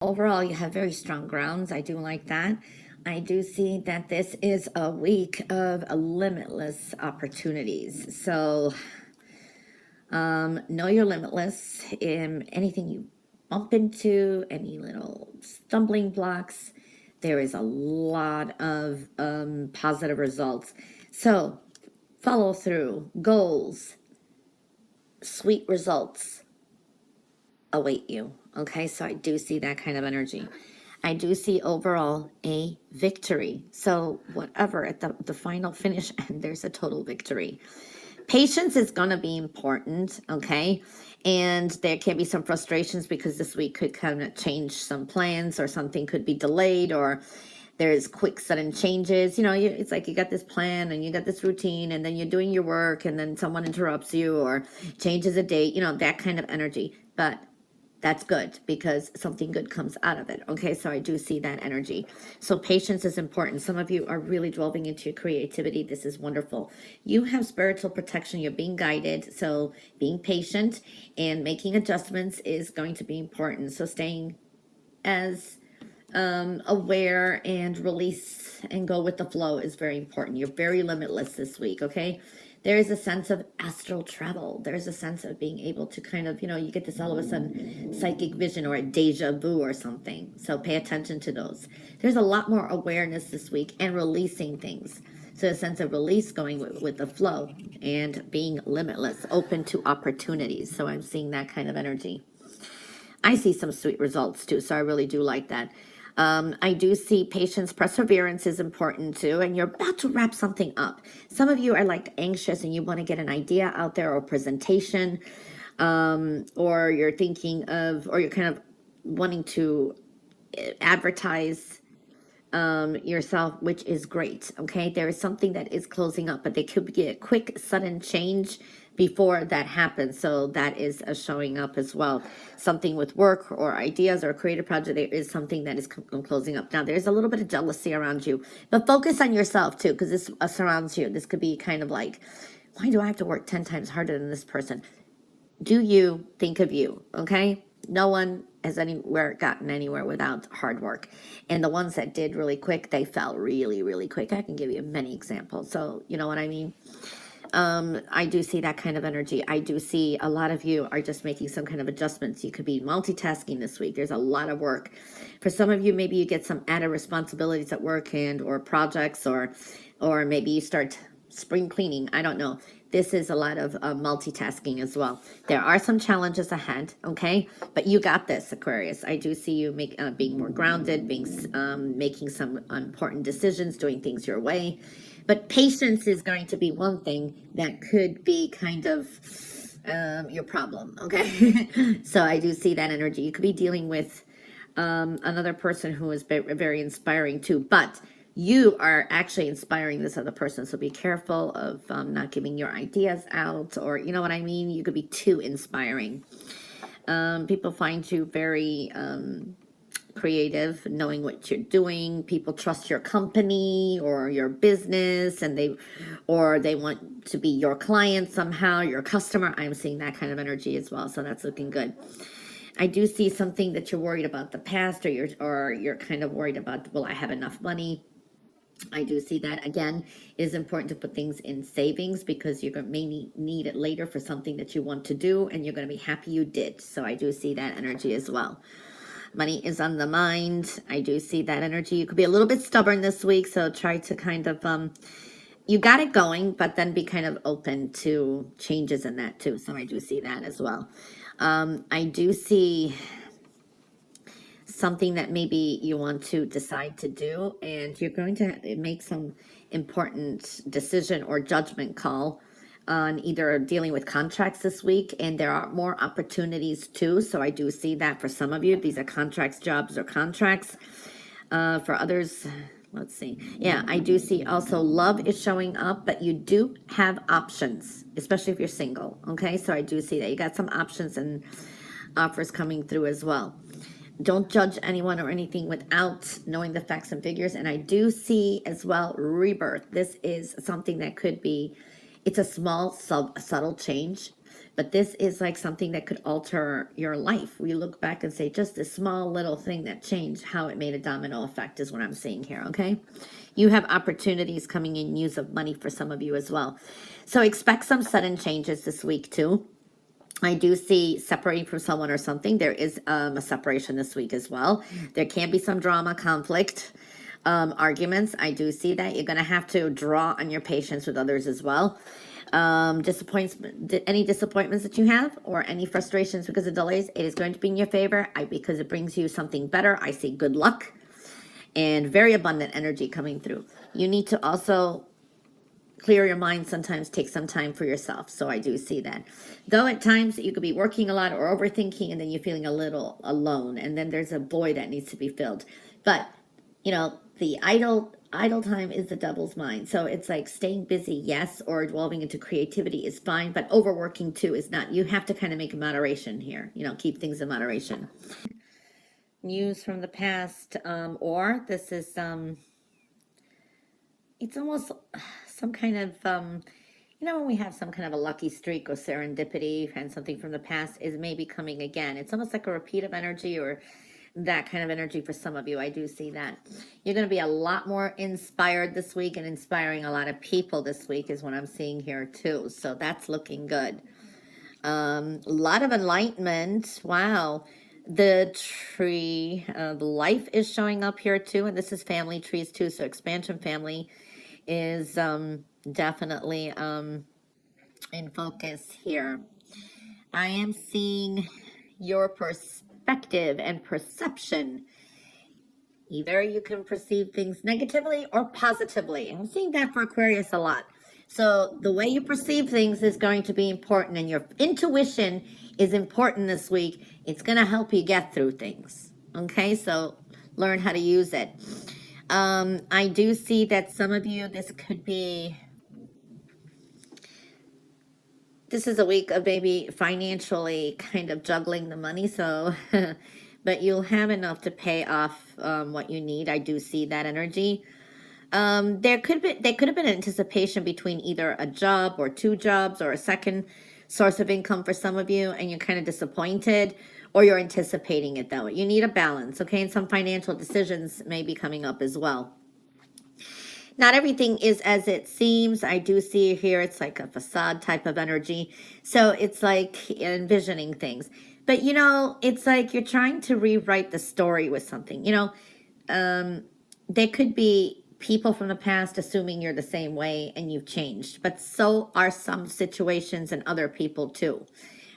Overall, you have very strong grounds. I do like that. I do see that this is a week of limitless opportunities. So know you're limitless in anything you bump into, any little stumbling blocks. There is a lot of positive results. So follow through, goals, sweet results await you. Okay, so I do see that kind of energy. I do see overall a victory. So whatever, at the final finish, and there's a total victory. Patience is going to be important, okay? And there can be some frustrations because this week could kind of change some plans, or something could be delayed, or there's quick sudden changes. It's like you got this plan and you got this routine, and then you're doing your work, and then someone interrupts you or changes a date, that kind of energy. But that's good because something good comes out of it. Okay, so I do see that energy. So patience is important. Some of you are really delving into your creativity. This is wonderful. You have spiritual protection. You're being guided. So being patient and making adjustments is going to be important. So staying as aware and release and go with the flow is very important. You're very limitless this week, okay? There is a sense of astral travel. There's a sense of being able to kind of, you get this all of a sudden psychic vision or a deja vu or something. So pay attention to those. There's a lot more awareness this week and releasing things. So a sense of release going with the flow and being limitless, open to opportunities. So I'm seeing that kind of energy. I see some sweet results too, so I really do like that. I do see patience, perseverance is important too, and you're about to wrap something up. Some of you are like anxious and you want to get an idea out there or presentation, or you're thinking of, or you're kind of wanting to advertise yourself, which is great. Okay, there is something that is closing up, but there could be a quick sudden change before that happens. So that is showing up as well. Something with work or ideas or creative project, there is something that is closing up. Now there's a little bit of jealousy around you, but focus on yourself too, because this surrounds you. This could be kind of like, why do I have to work 10 times harder than this person? Do you think of you? Okay, no one has gotten anywhere without hard work, and the ones that did really quick, they fell really, really quick. I can give you many examples, so you know what I mean. I do see that kind of energy. I do see a lot of you are just making some kind of adjustments. You could be multitasking this week. There's a lot of work. For some of you, maybe you get some added responsibilities at work and or projects, or maybe you start spring cleaning. I don't know. This is a lot of multitasking as well. There are some challenges ahead, okay? But you got this, Aquarius. I do see you being more grounded, making some important decisions, doing things your way. But patience is going to be one thing that could be kind of your problem, okay? So I do see that energy. You could be dealing with another person who is very inspiring too, but you are actually inspiring this other person. So be careful of not giving your ideas out, or you know what I mean? You could be too inspiring. People find you very creative, knowing what you're doing. People trust your company or your business, and they want to be your client somehow, your customer. I'm seeing that kind of energy as well, so that's looking good. I do see something that you're worried about the past, or you're kind of worried about, will I have enough money? I do see that. Again, it is important to put things in savings because you may need it later for something that you want to do, and you're going to be happy you did. So I do see that energy as well. Money is on the mind. I do see that energy. You could be a little bit stubborn this week, so try to kind of, you got it going, but then be kind of open to changes in that too. So I do see that as well. I do see something that maybe you want to decide to do, and you're going to make some important decision or judgment call on either dealing with contracts this week, and there are more opportunities too. So I do see that for some of you, these are contracts, jobs, or contracts. For others, let's see. Yeah, I do see also love is showing up, but you do have options, especially if you're single. Okay, so I do see that you got some options and offers coming through as well. Don't judge anyone or anything without knowing the facts and figures. And I do see as well rebirth. This is something that could be, it's a small, subtle change, but this is like something that could alter your life. We look back and say, just this small little thing that changed, how it made a domino effect is what I'm seeing here, okay? You have opportunities coming in, use of money for some of you as well. So expect some sudden changes this week too. I do see separating from someone or something. There is a separation this week as well. There can be some drama, conflict, arguments. I do see that. You're going to have to draw on your patience with others as well. Any disappointments that you have or any frustrations because of delays, it is going to be in your favor because it brings you something better. I see good luck and very abundant energy coming through. You need to also clear your mind, sometimes take some time for yourself. So I do see that. Though at times you could be working a lot or overthinking and then you're feeling a little alone and then there's a void that needs to be filled. But, you know, the idle time is the devil's mind. So it's like staying busy, yes, or delving into creativity is fine, but overworking too is not. You have to kind of make a moderation here, you know, keep things in moderation. News from the past, or this is it's almost some kind of, you know, when we have some kind of a lucky streak or serendipity and something from the past is maybe coming again. It's almost like a repeat of energy or that kind of energy for some of you. I do see that. You're going to be a lot more inspired this week and inspiring a lot of people this week is what I'm seeing here too. So that's looking good. A lot of enlightenment. Wow. The tree of life is showing up here too. And this is family trees too. So expansion family is definitely in focus here. I am seeing your perspective and perception. Either you can perceive things negatively or positively. I'm seeing that for Aquarius a lot. So the way you perceive things is going to be important, and your intuition is important this week. It's going to help you get through things. Okay, so learn how to use it. I do see that some of you, this is a week of maybe financially kind of juggling the money. So, but you'll have enough to pay off what you need. I do see that energy. There could have been anticipation between either a job or two jobs or a second source of income for some of you, and you're kind of disappointed, or you're anticipating it though. You need a balance, okay? And some financial decisions may be coming up as well. Not everything is as it seems. I do see here it's like a facade type of energy. So it's like envisioning things. But, you know, it's like you're trying to rewrite the story with something. You know, there could be people from the past assuming you're the same way and you've changed. But so are some situations and other people too.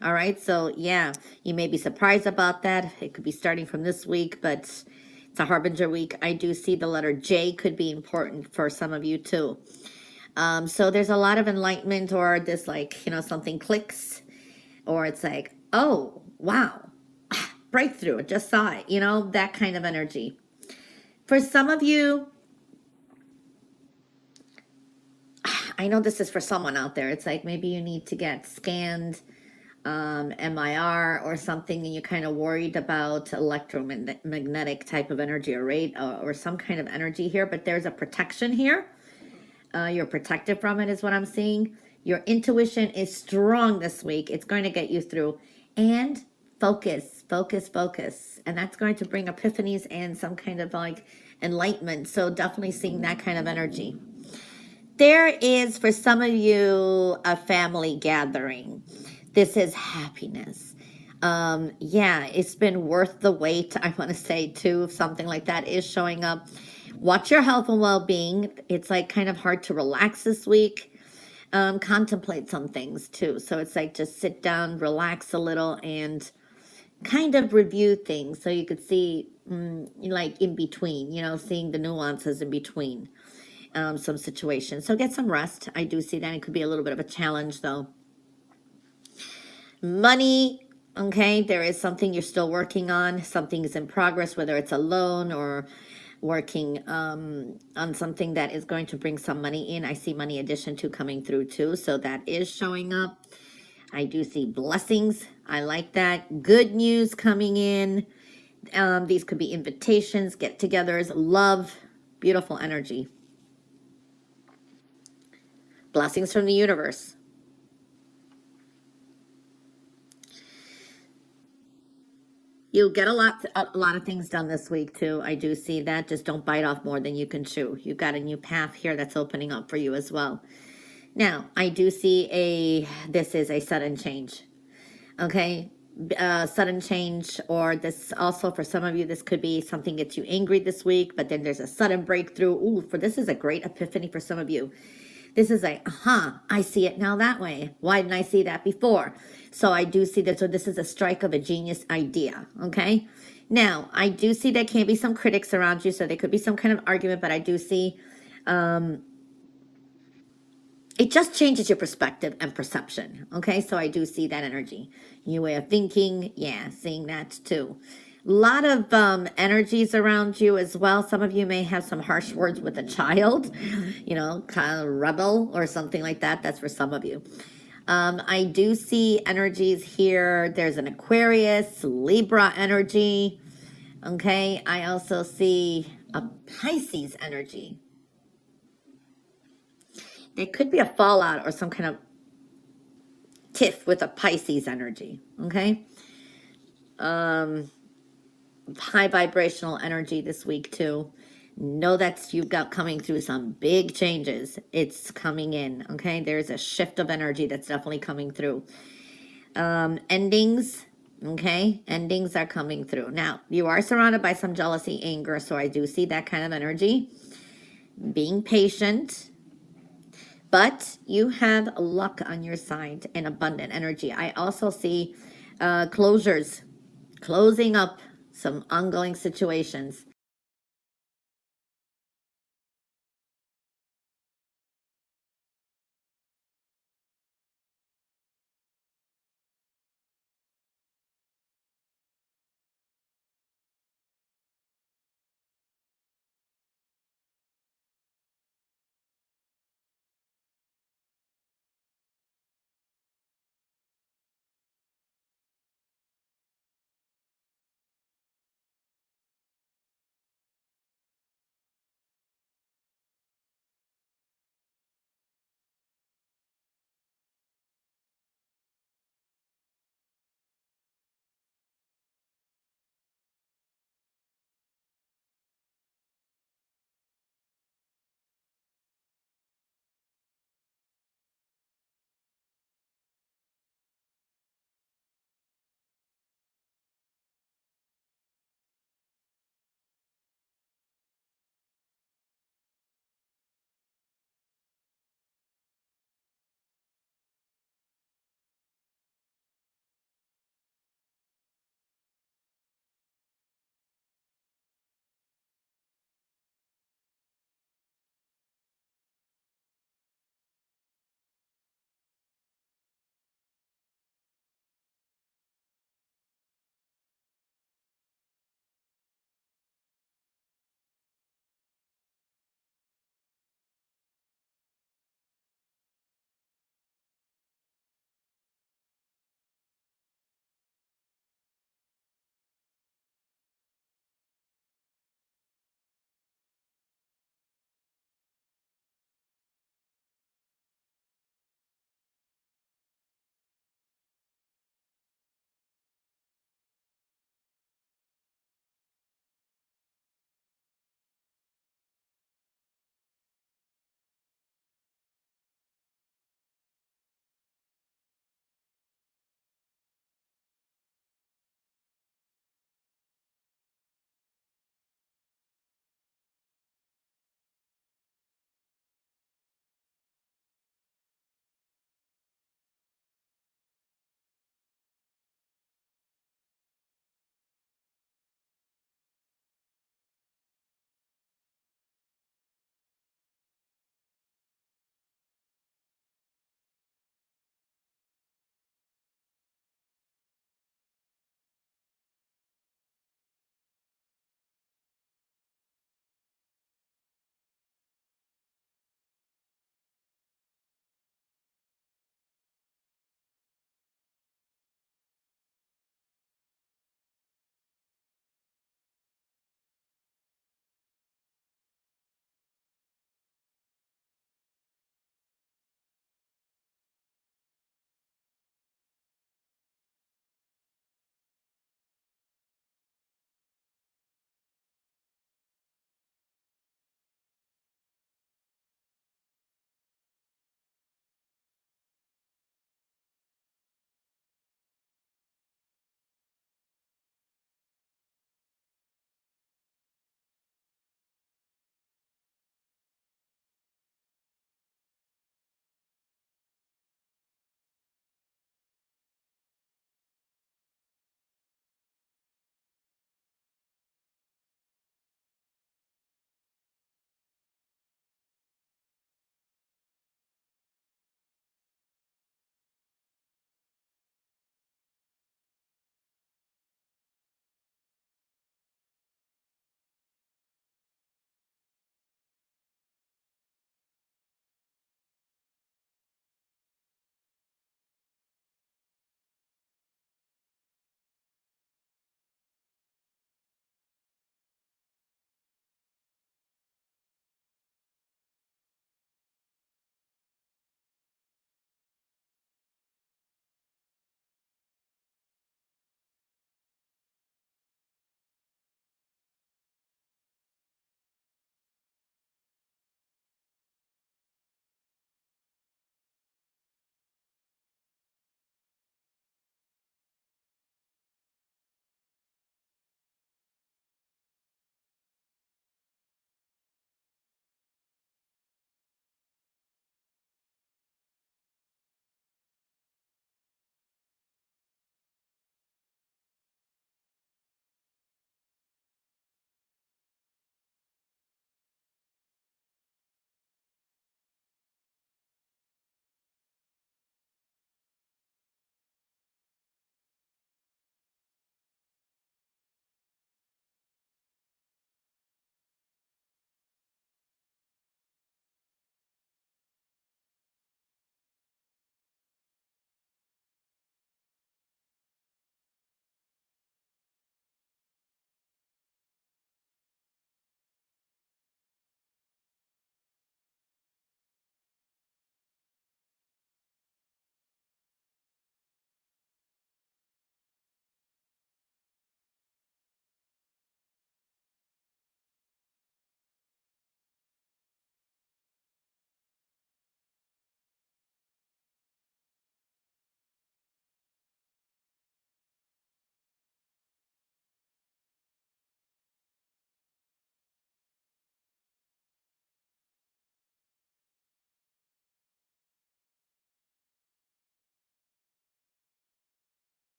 All right. So, yeah, you may be surprised about that. It could be starting from this week, but it's a harbinger week. I do see the letter J could be important for some of you too. So there's a lot of enlightenment, or this, like, you know, something clicks, or it's like, oh, wow, breakthrough, I just saw it, you know, that kind of energy. For some of you, I know this is for someone out there. It's like maybe you need to get scanned, MIR or something, and you're kind of worried about electromagnetic type of energy or rate or some kind of energy here, but there's a protection here. You're protected from it is what I'm seeing. Your intuition is strong this week. It's going to get you through. And focus. And that's going to bring epiphanies and some kind of like enlightenment. So definitely seeing that kind of energy. There is, for some of you, a family gathering. This is happiness. Yeah, it's been worth the wait, I want to say, too, if something like that is showing up. Watch your health and well-being. It's like kind of hard to relax this week. Contemplate some things, too. So it's like just sit down, relax a little, and kind of review things so you could see, like, in between, you know, seeing the nuances in between some situations. So get some rest. I do see that. It could be a little bit of a challenge, though. Money, okay, there is something you're still working on. Something is in progress, whether it's a loan or working on something that is going to bring some money in. I see money addition to coming through too, so that is showing up. I do see blessings. I like that. Good news coming in. These could be invitations, get-togethers, love, beautiful energy. Blessings from the universe. You get a lot of things done this week too. I do see that. Just don't bite off more than you can chew. You've got a new path here that's opening up for you as well. Now, I do see this is a sudden change. Okay, sudden change, or this also for some of you, this could be something gets you angry this week, but then there's a sudden breakthrough. Ooh, this is a great epiphany for some of you. This is a, I see it now that way. Why didn't I see that before? So I do see that. So this is a strike of a genius idea. Okay. Now, I do see there can be some critics around you. So there could be some kind of argument, but I do see it just changes your perspective and perception. Okay. So I do see that energy. New way of thinking. Yeah. Seeing that too. A lot of energies around you as well. Some of you may have some harsh words with a child, you know, kind of rebel or something like that. That's for some of you. I do see energies here. There's an Aquarius, Libra energy. Okay. I also see a Pisces energy. There could be a fallout or some kind of tiff with a Pisces energy. Okay. High vibrational energy this week too. Know that you've got coming through some big changes. It's coming in. Okay. There's a shift of energy that's definitely coming through. Endings. Okay. Endings are coming through. Now, you are surrounded by some jealousy, anger. So I do see that kind of energy. Being patient. But you have luck on your side and abundant energy. I also see closures. Closing up some ongoing situations.